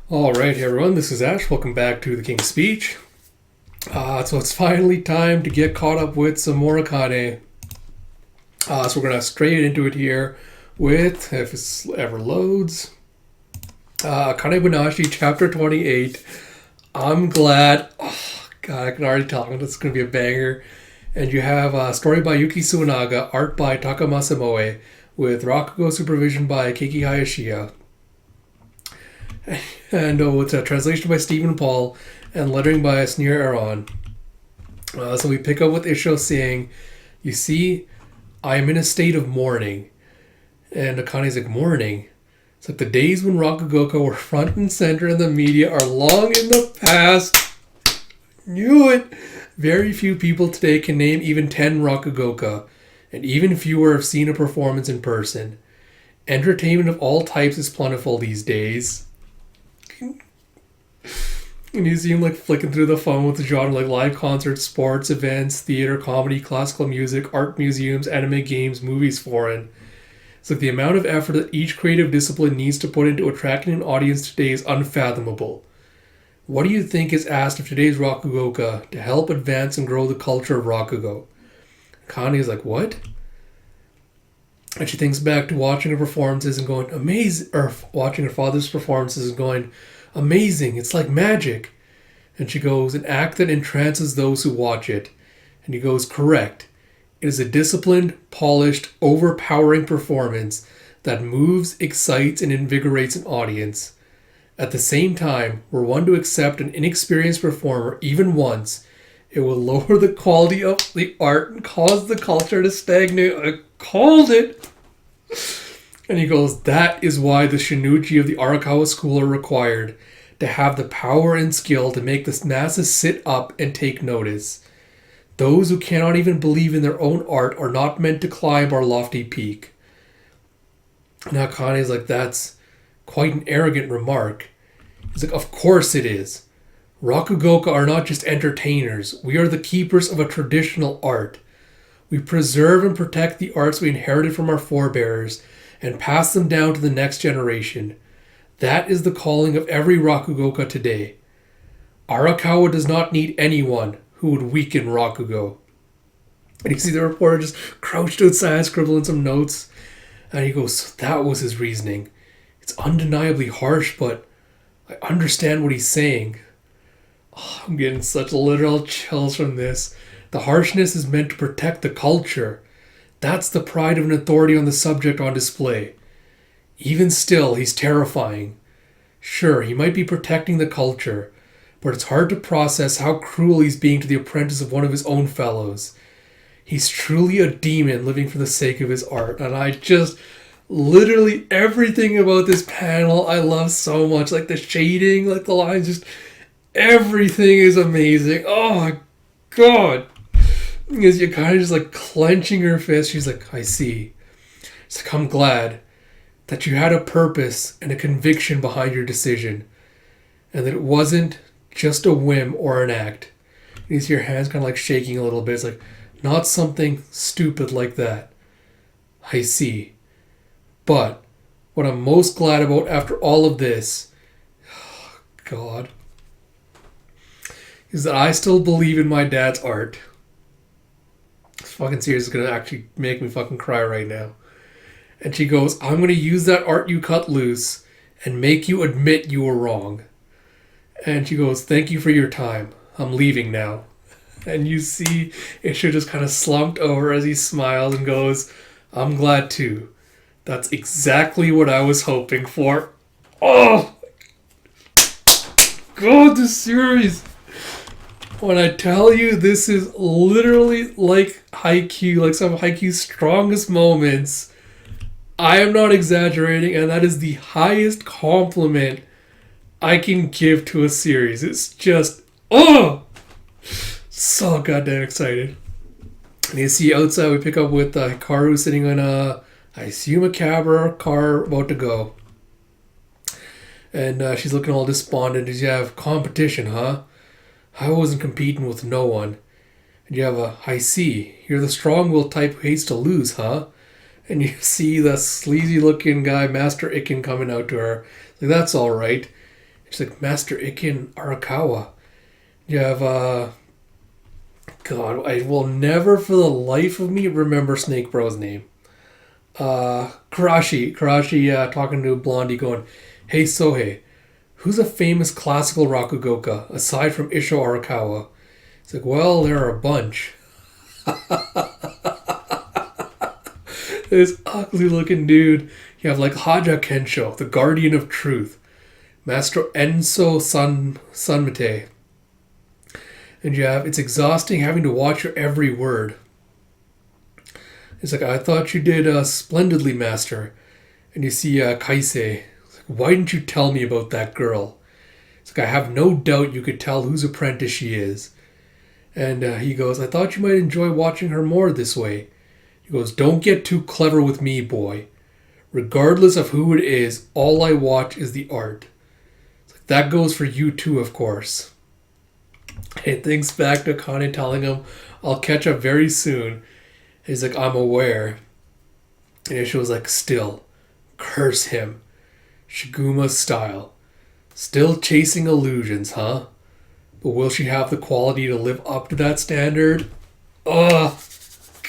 Alright, everyone, this is Ash. Welcome back to the King's Speech. So it's finally time to get caught up with some more Akane. So we're going to straight into it here with, if it ever loads, Akane-Banashi, Chapter 28. I'm glad. Oh, God, I can already tell this is going to be a banger. And you have a story by Yuki Suenaga, art by Takamasa Moe, with Rakugo supervision by Keiki Hayashiya. And with a translation by Stephen Paul and lettering by Sneer Aaron. So we pick up with Isho saying, "You see, I am in a state of mourning." And Akane's like, "Mourning? It's like the days when Rakugoka were front and center in the media are long in the past." Knew it! Very few people today can name even 10 Rakugoka, and even fewer have seen a performance in person. Entertainment of all types is plentiful these days. And you see him flicking through the phone with the genre live concerts, sports, events, theater, comedy, classical music, art museums, anime games, movies, foreign. It's the amount of effort that each creative discipline needs to put into attracting an audience today is unfathomable. What do you think is asked of today's Rakugoka to help advance and grow the culture of Rakugo? Akane is like, what? And she thinks back to watching her performances and going, amazing, or watching her father's performances and going, amazing, it's like magic. And she goes, an act that entrances those who watch it. And he goes, correct. It is a disciplined, polished, overpowering performance that moves, excites, and invigorates an audience. At the same time, were one to accept an inexperienced performer even once, it will lower the quality of the art and cause the culture to stagnate. I called it! And he goes, that is why the Shinichi of the Arakawa school are required, to have the power and skill to make the masses sit up and take notice. Those who cannot even believe in their own art are not meant to climb our lofty peak. Now Akane is like, that's quite an arrogant remark. He's like, of course it is. Rakugoka are not just entertainers. We are the keepers of a traditional art. We preserve and protect the arts we inherited from our forebears and pass them down to the next generation. That is the calling of every Rakugoka today. Arakawa does not need anyone who would weaken Rakugo. And you see the reporter just crouched outside scribbling some notes. And he goes, so that was his reasoning. It's undeniably harsh, but I understand what he's saying. Oh, I'm getting such literal chills from this. The harshness is meant to protect the culture. That's the pride of an authority on the subject on display. Even still, he's terrifying. Sure, he might be protecting the culture, but it's hard to process how cruel he's being to the apprentice of one of his own fellows. He's truly a demon living for the sake of his art, and I just... literally everything about this panel I love so much. The shading, the lines, just... everything is amazing. Oh my god. Because you're kind of just clenching her fist. She's like, I see. She's like, I'm glad that you had a purpose and a conviction behind your decision. And that it wasn't just a whim or an act. And you see your hands kind of shaking a little bit. It's not something stupid like that. I see. But what I'm most glad about after all of this, oh God, is that I still believe in my dad's art. This fucking series is going to actually make me fucking cry right now. And she goes, I'm going to use that art you cut loose and make you admit you were wrong. And she goes, thank you for your time. I'm leaving now. And you see Isha just kind of slumped over as he smiles and goes, I'm glad too. That's exactly what I was hoping for. Oh! God, this series! When I tell you this is literally like Haikyuu, some of Haikyuu's strongest moments, I am not exaggerating, and that is the highest compliment I can give to a series. It's just, oh! So goddamn excited. And you see outside we pick up with Hikaru sitting on I assume a cab or a car about to go. And she's looking all despondent. You have competition, huh? I wasn't competing with no one. And you have I see. You're the strong-willed type who hates to lose, huh? And you see the sleazy-looking guy, Master Ikken, coming out to her. That's all right. She's like, Master Iken Arakawa. You have, God, I will never for the life of me remember Snake Bro's name. Karashi talking to Blondie going, hey Sohei, who's a famous classical Rakugoka aside from Isho Arakawa? It's like, well, there are a bunch. This ugly looking dude. You have like Haja Kensho, the guardian of truth. Master Enso Sanmate. And you have, it's exhausting having to watch your every word. It's like, I thought you did splendidly, Master. And you see Kaisei. It's like, why didn't you tell me about that girl? It's like, I have no doubt you could tell whose apprentice she is. And he goes, I thought you might enjoy watching her more this way. He goes, don't get too clever with me, boy. Regardless of who it is, all I watch is the art. It's like, that goes for you too, of course. He thinks back to Akane telling him, I'll catch up very soon. He's like, I'm aware. And Isho was like, still, curse him. Shiguma style. Still chasing illusions, huh? But will she have the quality to live up to that standard? Oh,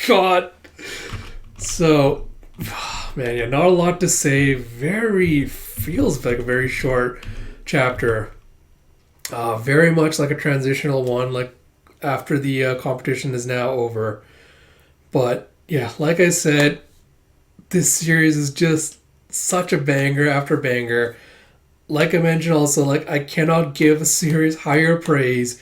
God. So, man, yeah, not a lot to say. Feels like a very short chapter. Very much like a transitional one, like after the competition is now over. But yeah, like I said, this series is just such a banger after banger. Like I mentioned also, like I cannot give a series higher praise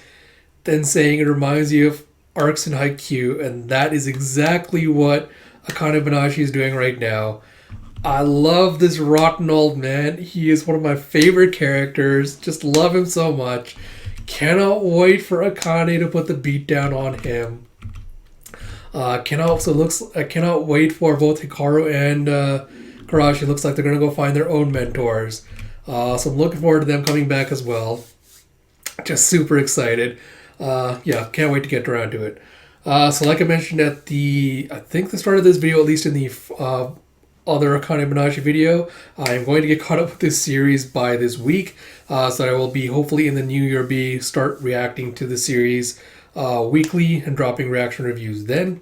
than saying it reminds you of arcs in Haikyuu, and that is exactly what Akane-Banashi is doing right now. I love this rotten old man. He is one of my favorite characters. Just love him so much. Cannot wait for Akane to put the beat down on him. I cannot wait for both Hikaru and Karashi. Looks like they're gonna go find their own mentors. So I'm looking forward to them coming back as well. Just super excited. Yeah, can't wait to get around to it. So like I mentioned at I think the start of this video, at least in the other Akane-Banashi video, I'm going to get caught up with this series by this week. So I will be hopefully in the new year start reacting to the series weekly and dropping reaction reviews then.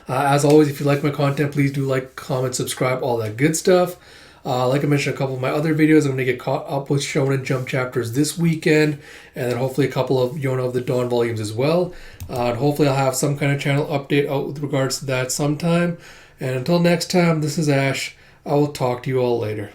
As always, if you like my content, please do like, comment, subscribe, all that good stuff. Like I mentioned, a couple of my other videos, I'm going to get caught up with Shonen Jump chapters this weekend, and then hopefully a couple of Yona of the Dawn volumes as well. And hopefully I'll have some kind of channel update out with regards to that sometime. And until next time, this is Ash. I will talk to you all later.